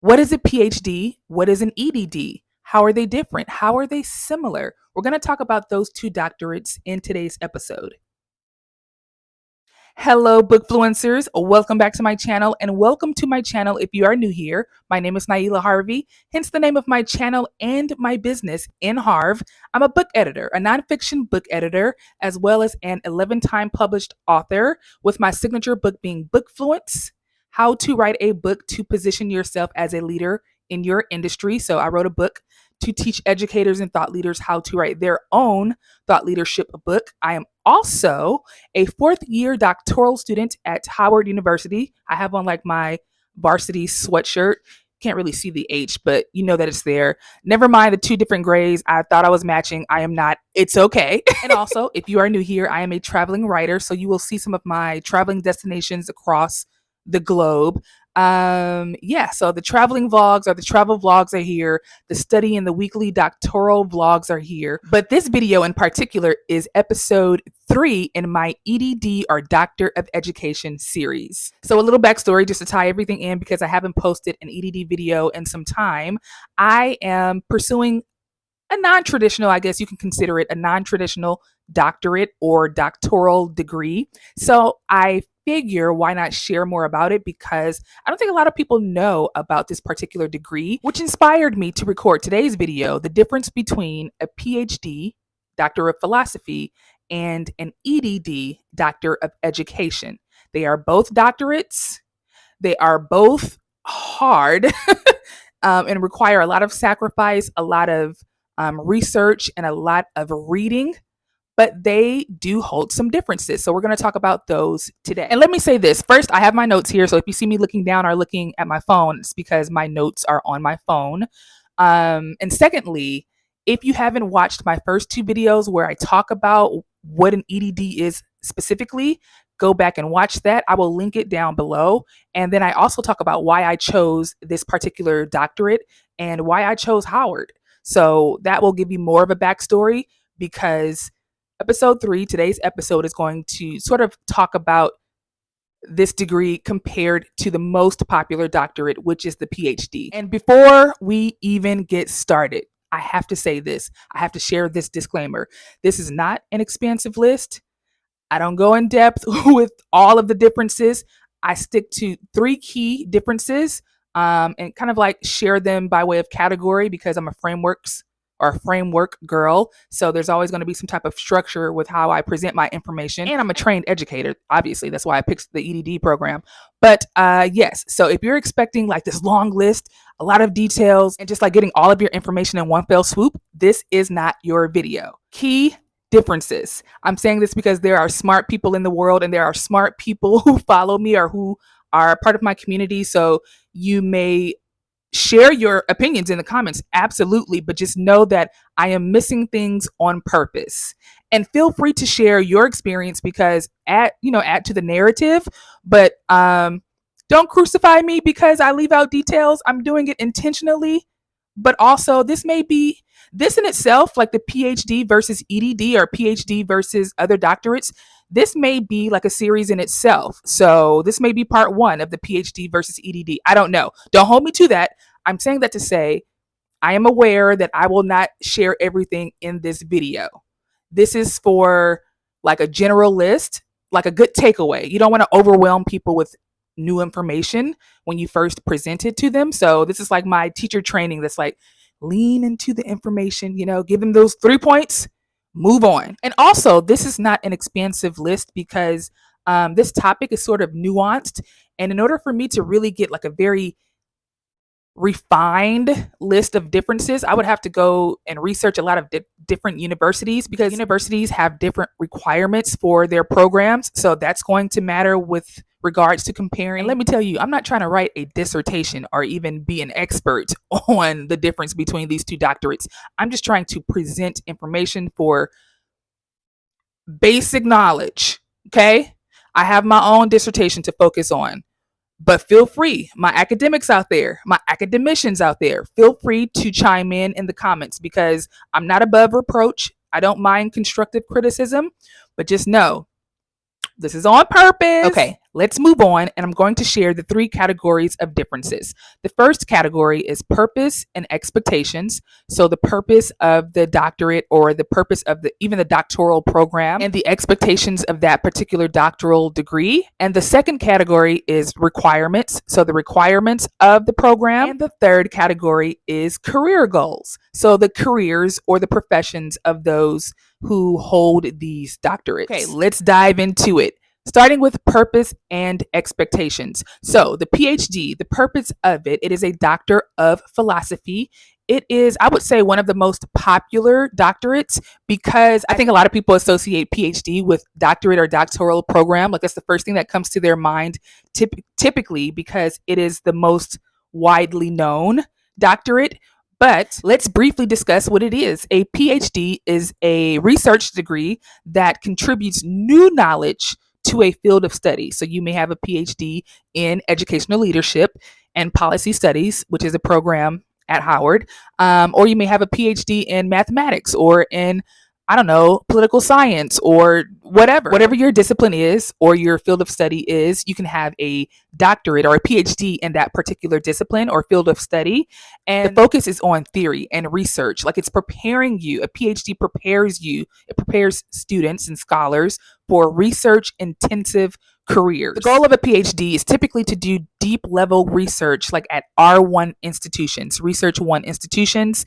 What is a PhD? What is an EdD? How are they different? How are they similar? We're going to talk about those two doctorates in today's episode. Hello, bookfluencers. Welcome back to my channel, and welcome to my channel if you are new here. My name is N.HARV, hence the name of my channel and my business, N.HARV. I'm a book editor, a nonfiction book editor, as well as an 11-time published author, with my signature book being Bookfluence: How to Write a Book to Position Yourself as a Leader in Your Industry. So I wrote a book to teach educators and thought leaders how to write their own thought leadership book. I am also a fourth year doctoral student at Howard University. I have on like my varsity sweatshirt. Can't really see the H, but you know that it's there. Never mind the two different grays. I thought I was matching. I am not. It's okay. And also, if you are new here, I am a traveling writer. So you will see some of my traveling destinations across the globe. So the traveling vlogs or the travel vlogs are here. The study and the weekly doctoral vlogs are here. But this video in particular is episode 3 in my EdD or Doctor of Education series. So a little backstory just to tie everything in, because I haven't posted an EdD video in some time. I am pursuing a non-traditional, I guess you can consider it a non-traditional doctorate or doctoral degree. So I figure why not share more about it, because I don't think a lot of people know about this particular degree, which inspired me to record today's video: the difference between a PhD, Doctor of Philosophy, and an EdD, Doctor of Education. They are both doctorates. They are both hard and require a lot of sacrifice, a lot of research, and a lot of reading, but they do hold some differences. So we're going to talk about those today. And let me say this first: I have my notes here. So if you see me looking down or looking at my phone, it's because my notes are on my phone. And secondly, if you haven't watched my first 2 videos where I talk about what an EdD is specifically, go back and watch that. I will link it down below. And then I also talk about why I chose this particular doctorate and why I chose Howard. So that will give you more of a backstory, because episode 3, today's episode, is going to sort of talk about this degree compared to the most popular doctorate, which is the PhD. And before we even get started, I have to say this. I have to share this disclaimer. This is not an expansive list. I don't go in depth with all of the differences. I stick to 3 key differences and kind of like share them by way of category, because I'm a framework girl. So there's always going to be some type of structure with how I present my information. And I'm a trained educator, obviously. That's why I picked the EdD program. But yes, so if you're expecting like this long list, a lot of details, and just like getting all of your information in one fell swoop, this is not your video. Key differences. I'm saying this because there are smart people in the world, and there are smart people who follow me or who are part of my community. So you may share your opinions in the comments, absolutely, but just know that I am missing things on purpose. And feel free to share your experience, because add to the narrative, but don't crucify me because I leave out details. I'm doing it intentionally. But also, this in itself, like the PhD versus EdD or PhD versus other doctorates, this may be like a series in itself. So this may be part 1 of the PhD versus EdD. I don't know. Don't hold me to that. I'm saying that to say I am aware that I will not share everything in this video. This is for like a general list, like a good takeaway. You don't want to overwhelm people with new information when you first present it to them. So this is like my teacher training that's like, lean into the information, give them those 3 points, move on. And also, this is not an expansive list, because this topic is sort of nuanced. And in order for me to really get like a very refined list of differences, I would have to go and research a lot of different universities, because universities have different requirements for their programs. So that's going to matter with regards to comparing. And let me tell you, I'm not trying to write a dissertation or even be an expert on the difference between these 2 doctorates. I'm just trying to present information for basic knowledge. Okay. I have my own dissertation to focus on. But feel free, my academics out there, my academicians out there, feel free to chime in the comments, because I'm not above reproach. I don't mind constructive criticism, but just know This is on purpose. Okay, let's move on, and I'm going to share the 3 categories of differences. The first category is purpose and expectations. So the purpose of the doctorate, or the purpose of even the doctoral program, and the expectations of that particular doctoral degree. And the second category is requirements. So the requirements of the program. And the third category is career goals. So the careers or the professions of those who hold these doctorates. Okay, let's dive into it. Starting with purpose and expectations. So the PhD, the purpose of it is a Doctor of Philosophy. It is, I would say, one of the most popular doctorates because I think a lot of people associate PhD with doctorate or doctoral program. Like that's the first thing that comes to their mind typically because it is the most widely known doctorate. But let's briefly discuss what it is. A PhD is a research degree that contributes new knowledge to a field of study. So you may have a PhD in educational leadership and policy studies, which is a program at Howard, or you may have a PhD in mathematics or in, I don't know, political science or whatever your discipline is or your field of study is, you can have a doctorate or a PhD in that particular discipline or field of study. And the focus is on theory and research. Like it's preparing you. A PhD prepares you. It prepares students and scholars for research intensive careers. The goal of a PhD is typically to do deep level research, like at R1 institutions, Research 1 institutions.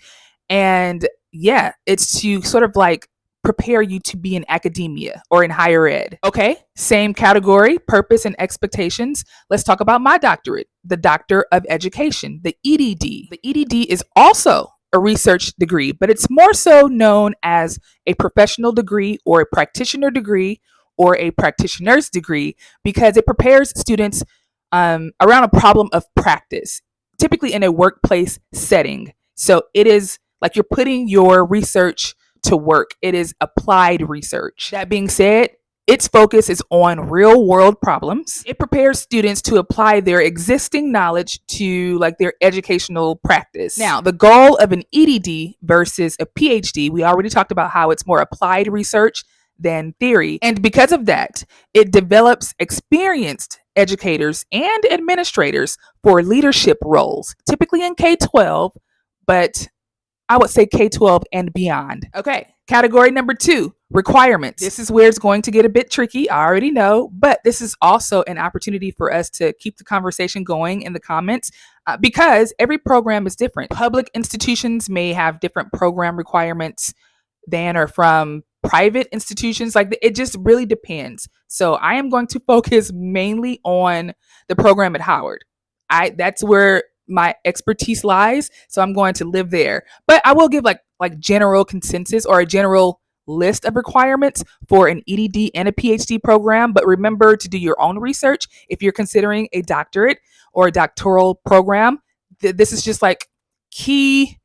And yeah, it's to sort of like prepare you to be in academia or in higher ed. Okay, same category, purpose and expectations. Let's talk about my doctorate, the Doctor of Education, the EdD. The EdD is also a research degree, but it's more so known as a professional degree or a practitioner degree or a practitioner's degree because it prepares students around a problem of practice, typically in a workplace setting. So it is like you're putting your research to work. It is applied research. That being said, its focus is on real world problems. It prepares students to apply their existing knowledge to like their educational practice. Now, the goal of an EdD versus a PhD, we already talked about how it's more applied research than theory. And because of that, it develops experienced educators and administrators for leadership roles, typically in K-12, but I would say K-12 and beyond. Okay, category number 2, requirements. This is where it's going to get a bit tricky, I already know, but this is also an opportunity for us to keep the conversation going in the comments because every program is different. Public institutions may have different program requirements than or from private institutions. Like it just really depends. So I am going to focus mainly on the program at Howard. That's where my expertise lies, so I'm going to live there. But I will give like general consensus or a general list of requirements for an EdD and a PhD program. But remember to do your own research if you're considering a doctorate or a doctoral program. This is just like key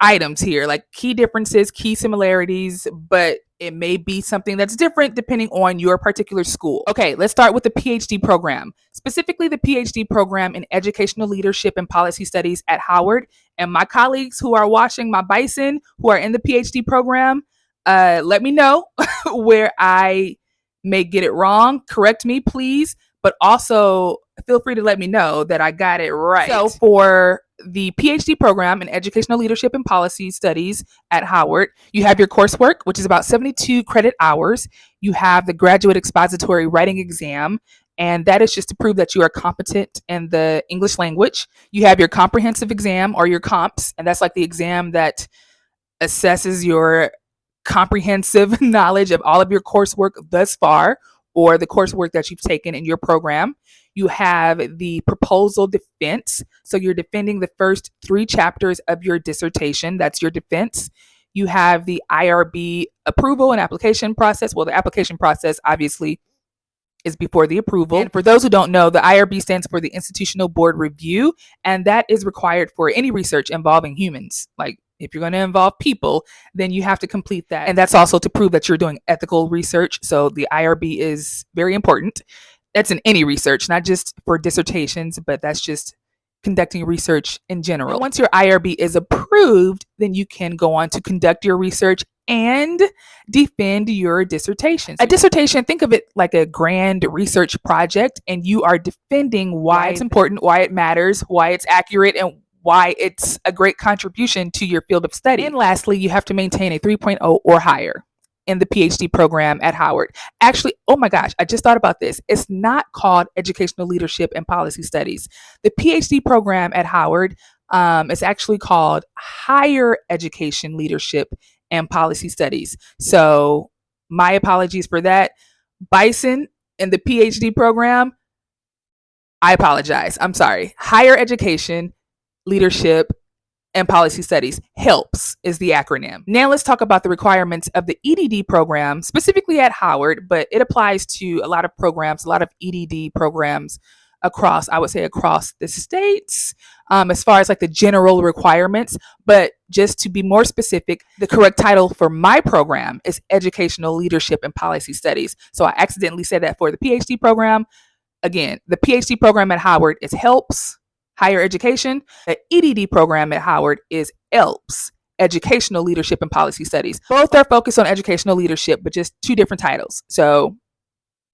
items here, like key differences, key similarities, but it may be something that's different depending on your particular school. Okay, let's start with the PhD program, specifically the PhD program in educational leadership and policy studies at Howard. And my colleagues who are watching my bison, who are in the PhD program, let me know where I may get it wrong. Correct me, please. But also feel free to let me know that I got it right. So for the PhD program in educational leadership and policy studies at Howard, you have your coursework, which is about 72 credit hours. You have the graduate expository writing exam, and that is just to prove that you are competent in the English language. You have your comprehensive exam or your comps, and that's like the exam that assesses your comprehensive knowledge of all of your coursework thus far, or the coursework that you've taken in your program. You have the proposal defense. So you're defending the first 3 chapters of your dissertation. That's your defense. You have the IRB approval and application process. Well, the application process obviously is before the approval. And for those who don't know, the IRB stands for the Institutional Board Review, and that is required for any research involving humans. Like if you're going to involve people, then you have to complete that. And that's also to prove that you're doing ethical research. So the IRB is very important. That's in any research, not just for dissertations, but that's just conducting research in general. And once your IRB is approved, then you can go on to conduct your research and defend your dissertation. A dissertation, think of it like a grand research project, and you are defending why it's important, why it matters, why it's accurate, and why it's a great contribution to your field of study. And lastly, you have to maintain a 3.0 or higher in the PhD program at Howard. Actually, oh my gosh, I just thought about this. It's not called Educational Leadership and Policy Studies. The PhD program at Howard is actually called Higher Education Leadership and Policy Studies. So my apologies for that. Bison in the PhD program, I apologize. I'm sorry. Higher Education Leadership and Policy Studies. HELPS is the acronym. Now let's talk about the requirements of the EdD program, specifically at Howard, but it applies to a lot of programs, a lot of EdD programs across, I would say across the states, as far as like the general requirements. But just to be more specific, the correct title for my program is Educational Leadership and Policy Studies. So I accidentally said that for the PhD program. Again, the PhD program at Howard is HELPS, Higher Education. The EdD program at Howard is ELPS, Educational Leadership and Policy Studies. Both are focused on educational leadership, but just two different titles. So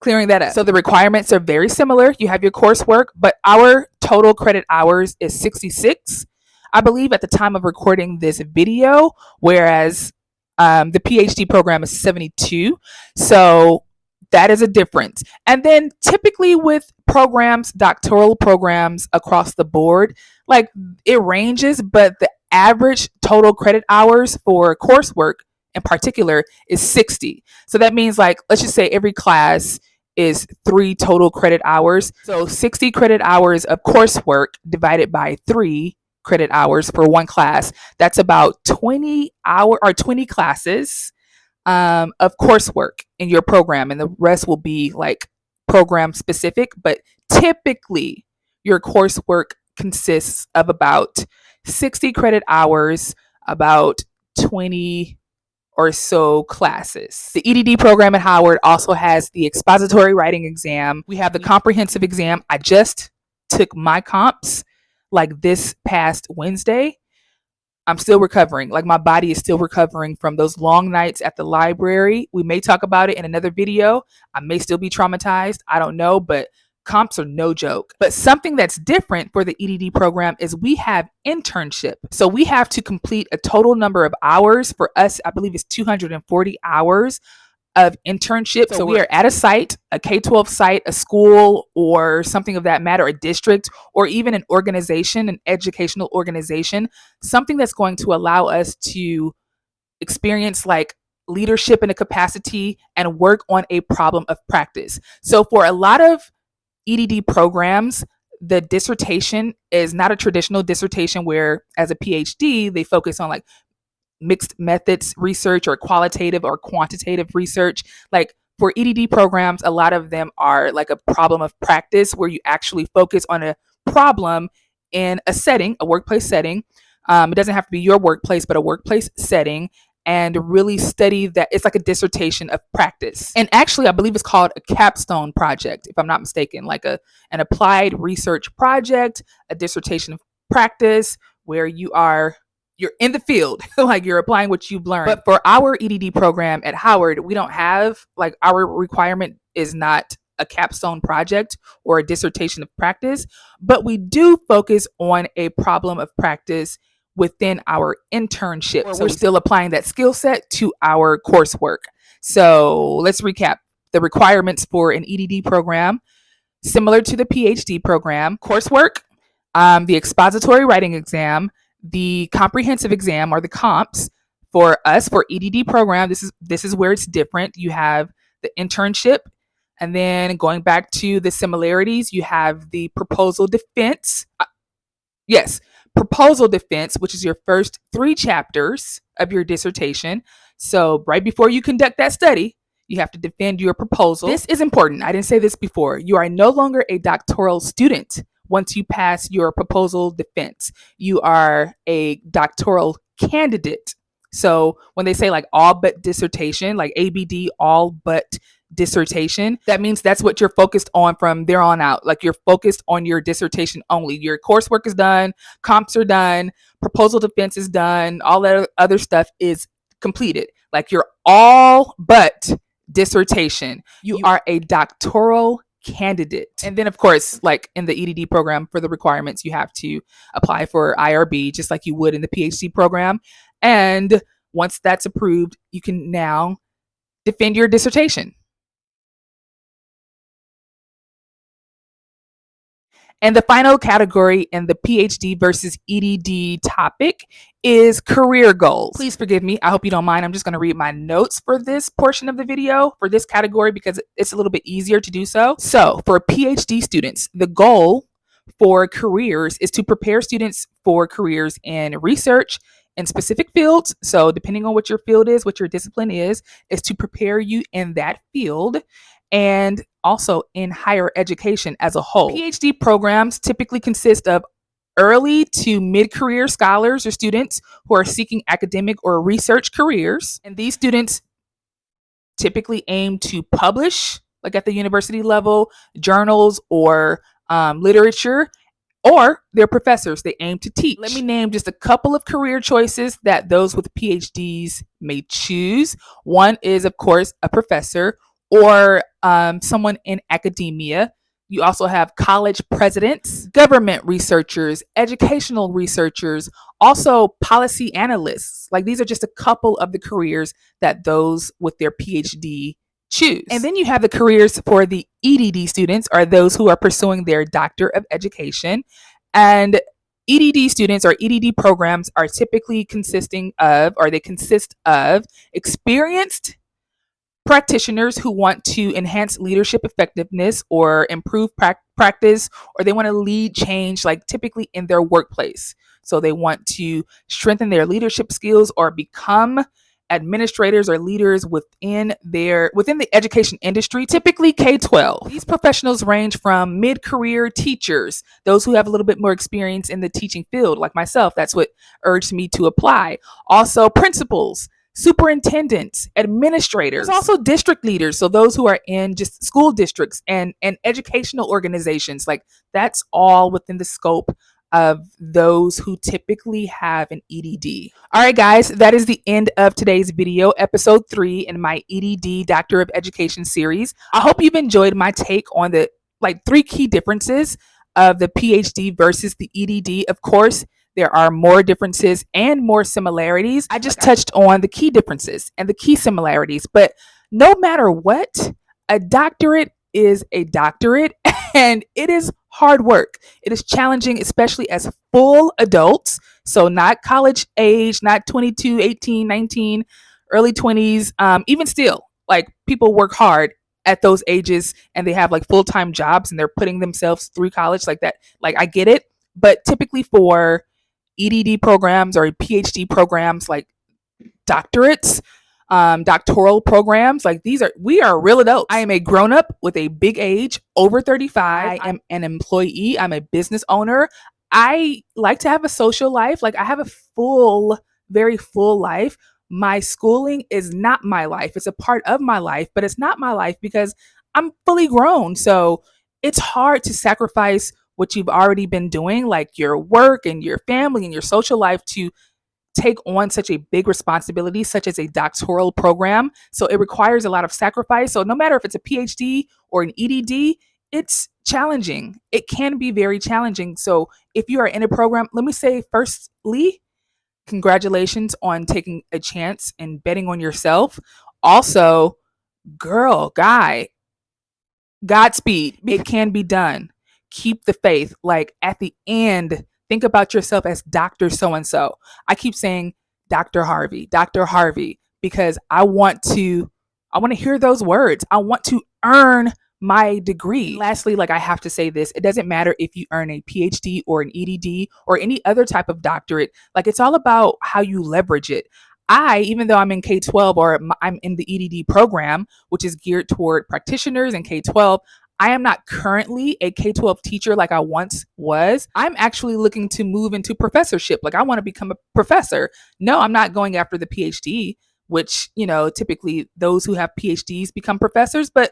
clearing that up. So the requirements are very similar. You have your coursework, but our total credit hours is 66, I believe, at the time of recording this video, whereas the PhD program is 72. So that is a difference. And then typically with programs, doctoral programs across the board, like it ranges, but the average total credit hours for coursework in particular is 60. So that means, like, let's just say every class is 3 total credit hours. So 60 credit hours of coursework divided by 3 credit hours for one class. That's about 20 classes of coursework in your program, and the rest will be like program specific. But typically your coursework consists of about 60 credit hours, about 20 or so classes. The EdD program at Howard also has the expository writing exam. We have the comprehensive exam. I just took my comps like this past Wednesday. I'm still recovering. Like, my body is still recovering from those long nights at the library. We may talk about it in another video. I may still be traumatized. I don't know, but comps are no joke. But something that's different for the EdD program is we have internship. So we have to complete a total number of hours. For us, I believe it's 240 hours of internship. So we are at a site, a K-12 site, a school, or something of that matter, a district, or even an organization, an educational organization, something that's going to allow us to experience like leadership in a capacity and work on a problem of practice. So for a lot of EdD programs, the dissertation is not a traditional dissertation where, as a PhD, they focus on like mixed methods research or qualitative or quantitative research. Like for EdD programs, a lot of them are like a problem of practice where you actually focus on a problem in a setting, a workplace setting. It doesn't have to be your workplace, but a workplace setting, and really study that. It's like a dissertation of practice. And actually, I believe it's called a capstone project, if I'm not mistaken, like an applied research project, a dissertation of practice where you're in the field, like you're applying what you've learned. But for our EdD program at Howard, we don't have, like, our requirement is not a capstone project or a dissertation of practice, but we do focus on a problem of practice within our internship. So we're still applying that skill set to our coursework. So let's recap the requirements for an EdD program. Similar to the PhD program, coursework, the expository writing exam, the comprehensive exam, or the comps. For us, for EdD program, this is where it's different. You have the internship, and then going back to the similarities, you have the proposal defense. Proposal defense, which is your first 3 chapters of your dissertation. So right before you conduct that study, you have to defend your proposal. This is important. I didn't say this before. You are no longer a doctoral student once you pass your proposal defense. You are a doctoral candidate. So when they say like all but dissertation, like ABD, all but dissertation, that means that's what you're focused on from there on out. Like, you're focused on your dissertation only. Your coursework is done, comps are done, proposal defense is done, all that other stuff is completed. Like you're all but dissertation. You are a doctoral candidate. And then, of course, like in the EdD program, for the requirements, you have to apply for IRB just like you would in the PhD program. And once that's approved, you can now defend your dissertation. And the final category in the PhD versus EdD topic is career goals. Please forgive me. I hope you don't mind. I'm just going to read my notes for this portion of the video for this category because it's a little bit easier to do so. So for PhD students, the goal for careers is to prepare students for careers in research in specific fields. So depending on what your field is, what your discipline is to prepare you in that field, and also in higher education as a whole. PhD programs typically consist of early to mid-career scholars or students who are seeking academic or research careers. And these students typically aim to publish, like at the university level, journals or literature, or they're professors. They aim to teach. Let me name just a couple of career choices that those with PhDs may choose. One is, of course, a professor or someone in academia. You also have college presidents, government researchers, educational researchers, also policy analysts. Like these are just a couple of the careers that those with their PhD choose. And then you have the careers for the EdD students, or those who are pursuing their Doctor of Education. And EdD students or EdD programs are typically consist of experienced practitioners who want to enhance leadership effectiveness or improve practice, or they want to lead change, like typically in their workplace. So they want to strengthen their leadership skills or become administrators or leaders within the education industry, typically K-12. These professionals range from mid-career teachers, those who have a little bit more experience in the teaching field, like myself. That's what urged me to apply. Also principals, superintendents, administrators. There's also district leaders, so those who are in just school districts and educational organizations. Like that's all within the scope of those who typically have an EdD. All right, guys, that is the end of today's video, episode 3 in my EdD Doctor of Education series. I hope you've enjoyed my take on the 3 key differences of the PhD versus the EdD. Of course, there are more differences and more similarities. I just touched on the key differences and the key similarities, but no matter what, a doctorate is a doctorate, and it is hard work. It is challenging, especially as full adults. So not college age, not 22, 18, 19, early 20s. Even still, like people work hard at those ages and they have like full-time jobs and they're putting themselves through college like that. Like I get it, but typically for EdD programs or PhD programs like doctorates, doctoral programs, like we are real adults. I am a grown-up with a big age, over 35. I am an employee. I'm a business owner. I like to have a social life. Like I have a very full life. My schooling is not my life. It's a part of my life, but it's not my life because I'm fully grown. So it's hard to sacrifice what you've already been doing, like your work and your family and your social life, to take on such a big responsibility, such as a doctoral program. So it requires a lot of sacrifice. So no matter if it's a PhD or an EdD, it's challenging. It can be very challenging. So if you are in a program, let me say firstly, congratulations on taking a chance and betting on yourself. Also, girl, guy, Godspeed. It can be done. Keep the faith. Like at the end, think about yourself as Dr. So-and-so. I keep saying Dr. Harvey, because I want to hear those words. I want to earn my degree. And lastly, like I have to say this, it doesn't matter if you earn a PhD or an EdD or any other type of doctorate. Like it's all about how you leverage it. Even though I'm in K-12 or I'm in the EdD program, which is geared toward practitioners in K-12, I am not currently a K-12 teacher like I once was. I'm actually looking to move into professorship. Like I want to become a professor. No, I'm not going after the PhD, which, typically those who have PhDs become professors. But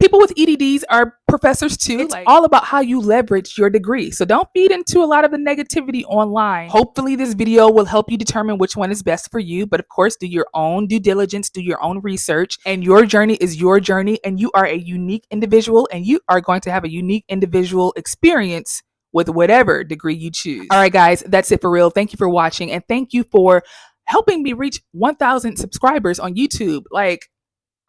People with EDDs are professors too. It's all about how you leverage your degree. So don't feed into a lot of the negativity online. Hopefully this video will help you determine which one is best for you. But of course, do your own due diligence, do your own research, and your journey is your journey, and you are a unique individual, and you are going to have a unique individual experience with whatever degree you choose. All right, guys, that's it for real. Thank you for watching, and thank you for helping me reach 1,000 subscribers on YouTube. Like,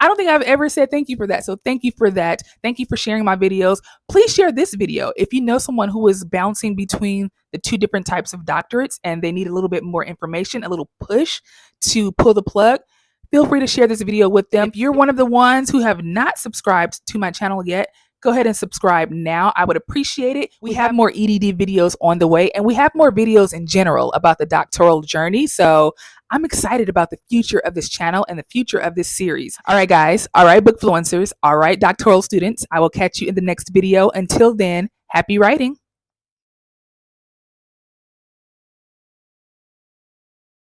I don't think I've ever said thank you for that. So thank you for that. Thank you for sharing my videos. Please share this video. If you know someone who is bouncing between the two different types of doctorates and they need a little bit more information, a little push to pull the plug, feel free to share this video with them. If you're one of the ones who have not subscribed to my channel yet, go ahead and subscribe now. I would appreciate it. We have more EdD videos on the way, and we have more videos in general about the doctoral journey. So I'm excited about the future of this channel and the future of this series. All right, guys. All right, bookfluencers. All right, doctoral students. I will catch you in the next video. Until then, happy writing.